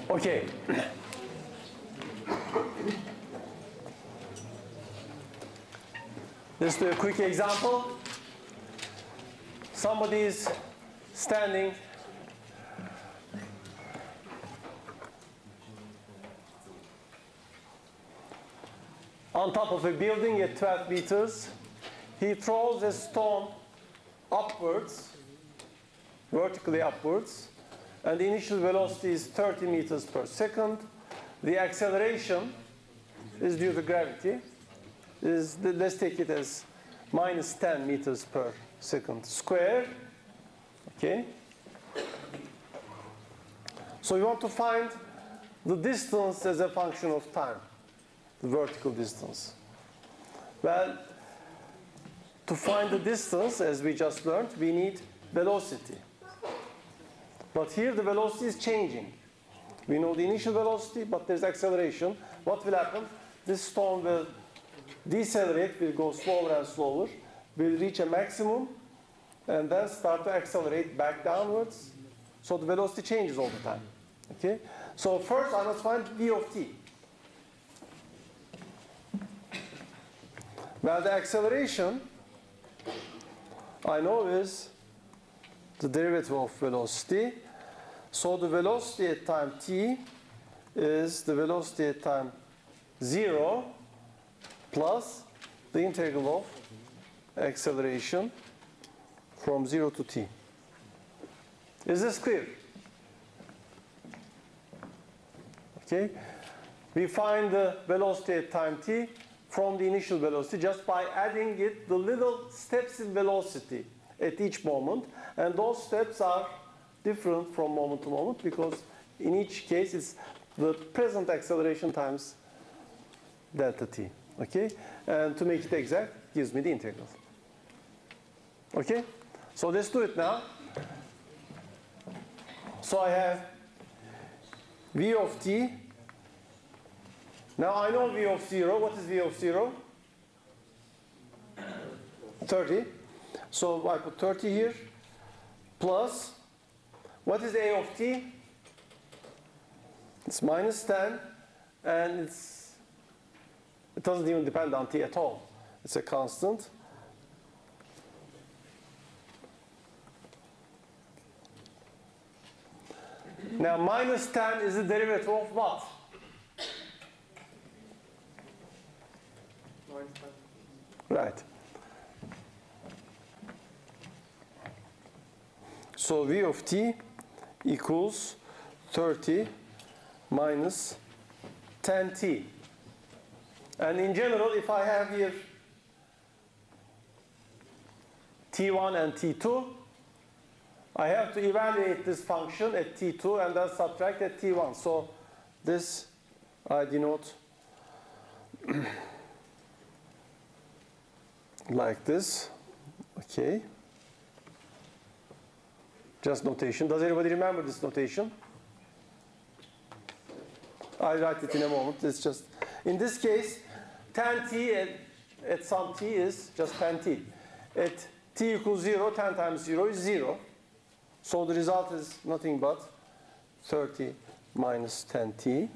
Okay. Let's do a quick example. Somebody is standing on top of a building at 12 meters. He throws a stone upwards, vertically upwards, and the initial velocity is 30 meters per second. The acceleration is due to gravity. Let's take it as minus 10 meters per second squared. Okay. So we want to find the distance as a function of time, the vertical distance. Well, to find the distance, as we just learned, we need velocity. But here the velocity is changing. We know the initial velocity, but there's acceleration. What will happen? This stone will decelerate, will go slower and slower, will reach a maximum, and then start to accelerate back downwards. So the velocity changes all the time. Okay? So first I must find v of t. Well, the acceleration I know is the derivative of velocity. So the velocity at time t is the velocity at time 0 plus the integral of acceleration from 0 to t. Is this clear? Okay. We find the velocity at time t from the initial velocity just by adding it the little steps in velocity at each moment. And those steps are different from moment to moment because in each case it's the present acceleration times delta t. Okay? And to make it exact, gives me the integral. Okay? So let's do it now. So I have v of t. Now I know v of 0. What is v of 0? 30. So I put 30 here. Plus, what is a of t? It's minus 10. And it doesn't even depend on t at all. It's a constant. Now minus 10 is the derivative of what? Right. So v of t equals 30 minus 10t. And in general, if I have here t1 and t2, I have to evaluate this function at t2 and then subtract at t1. So this I denote like this. Okay. Just notation. Does everybody remember this notation? I'll write it in a moment. It's just, in this case, 10t at some t is just 10t. At t equals 0, 10 times 0 is 0. So the result is nothing but 30 minus 10t.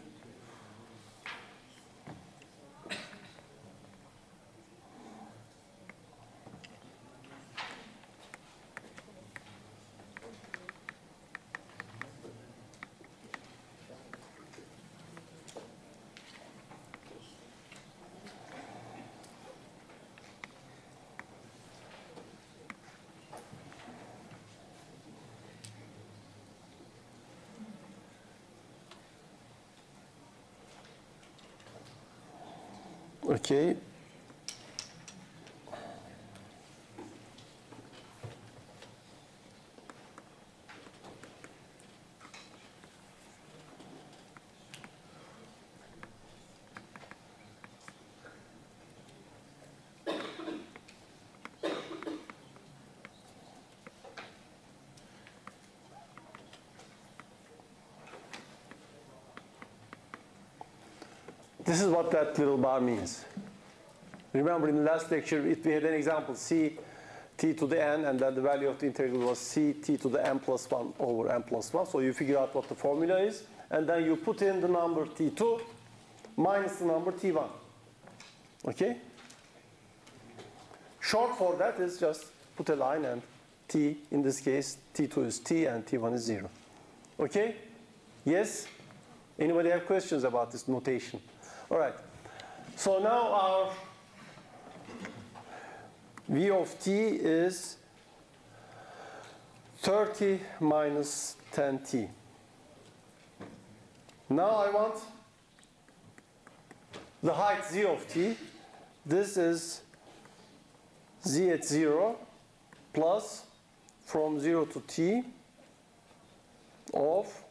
Okay. This is what that little bar means. Remember in the last lecture, we had an example, c t to the n, and then the value of the integral was c t to the n plus 1 over n plus 1. So you figure out what the formula is, and then you put in the number t2 minus the number t1. Okay? Short for that is just put a line and t, in this case, t2 is t and t1 is 0. Okay? Yes? Anybody have questions about this notation? All right. So now our v of t is 30 minus 10t. Now I want the height z of t. This is z at 0 plus from 0 to t of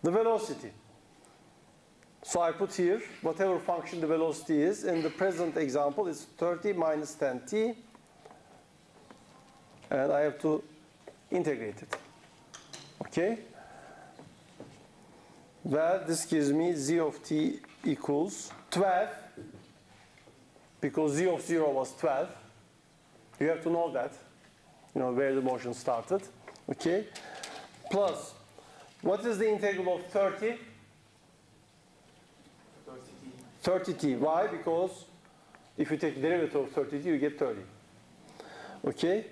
the velocity. So I put here whatever function the velocity is. In the present example, it's 30 minus 10t. And I have to integrate it. Okay? Well, this gives me z of t equals 12. Because z of 0 was 12. You have to know that. You know, where the motion started. Okay? Plus, what is the integral of 30? 30t. Why? Because if you take the derivative of 30t, you get 30. Okay?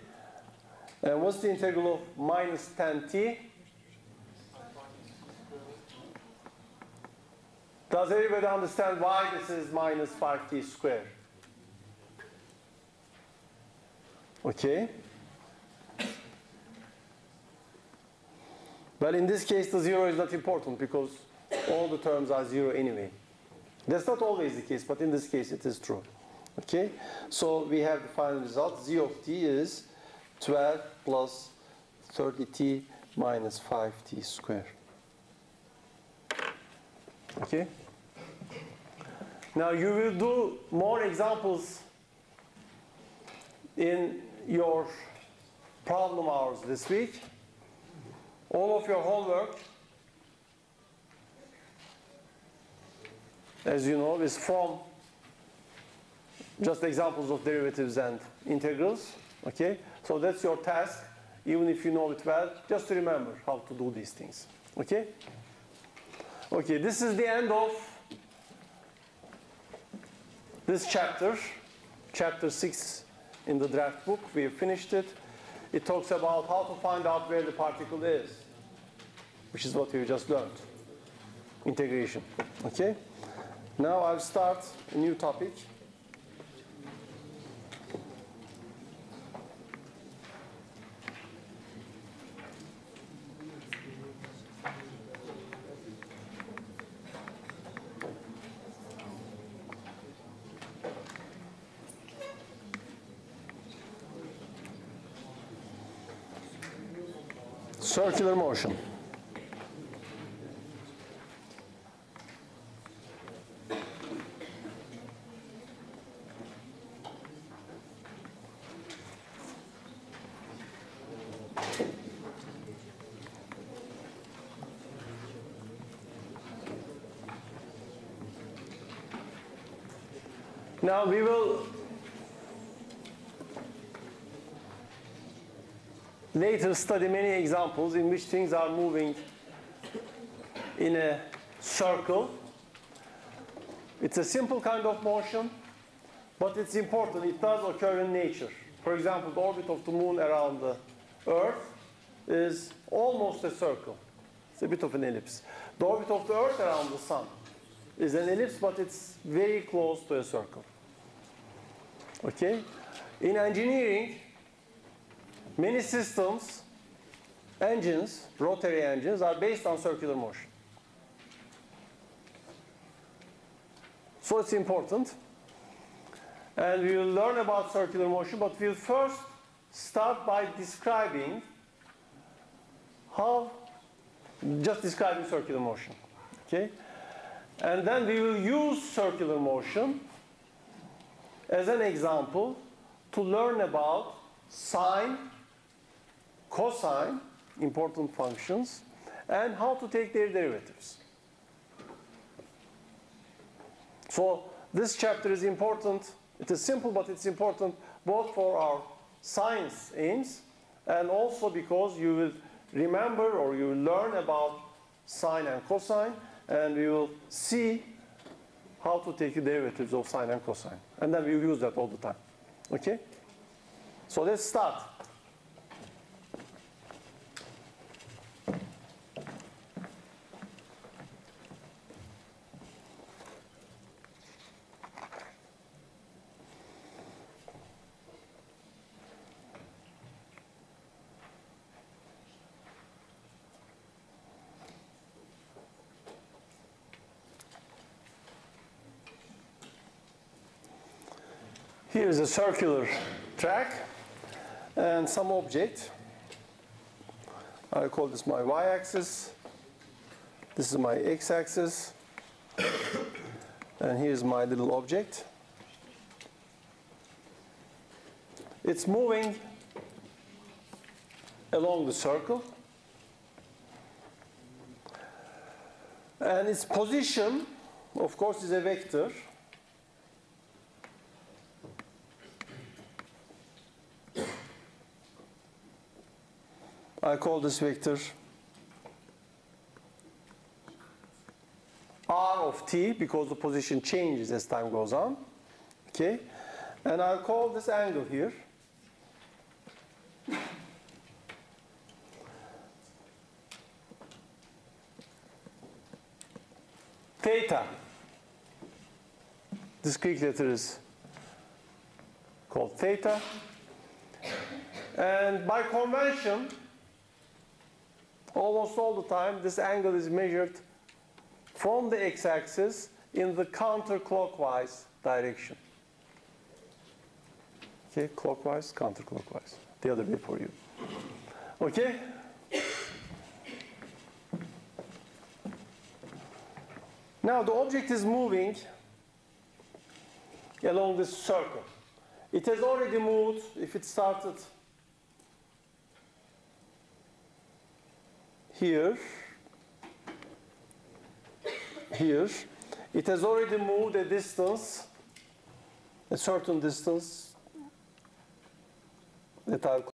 And what's the integral of minus 10t? Does everybody understand why this is minus 5t squared? Okay? Well, in this case, the 0 is not important because all the terms are 0 anyway. That's not always the case, but in this case, it is true. Okay? So we have the final result. Z of t is 12 plus 30t minus 5t squared. Okay? Now you will do more examples in your problem hours this week. All of your homework, as you know, is from just examples of derivatives and integrals. Okay? So that's your task, even if you know it well, just to remember how to do these things. Okay? Okay, this is the end of this chapter, chapter 6 in the draft book. We have finished it. It talks about how to find out where the particle is, which is what we just learned, integration. Okay? Now I'll start a new topic. Circular motion. Now we will later study many examples in which things are moving in a circle. It's a simple kind of motion, but it's important. It does occur in nature. For example, the orbit of the moon around the Earth is almost a circle. It's a bit of an ellipse. The orbit of the Earth around the sun is an ellipse, but it's very close to a circle. Okay? In engineering, many systems, engines, rotary engines, are based on circular motion. So it's important. And we will learn about circular motion, but we'll first start by describing just describing circular motion. Okay? And then we will use circular motion as an example to learn about sine, cosine, important functions, and how to take their derivatives. So this chapter is important. It is simple, but it's important both for our science aims and also because you will remember or you will learn about sine and cosine, and we will see how to take the derivatives of sine and cosine. And then we will use that all the time. Okay? So let's start. Here is a circular track and some object. I call this my y-axis. This is my x-axis. And here's my little object. It's moving along the circle. And its position, of course, is a vector. I call this vector r of t because the position changes as time goes on. Okay? And I'll call this angle here theta. This Greek letter is called theta. And by convention, almost all the time, this angle is measured from the x-axis in the counterclockwise direction. Okay, clockwise, counterclockwise. The other way for you. Okay? Now the object is moving along this circle. It has already moved, if it started here, it has already moved a distance, a certain distance that I'll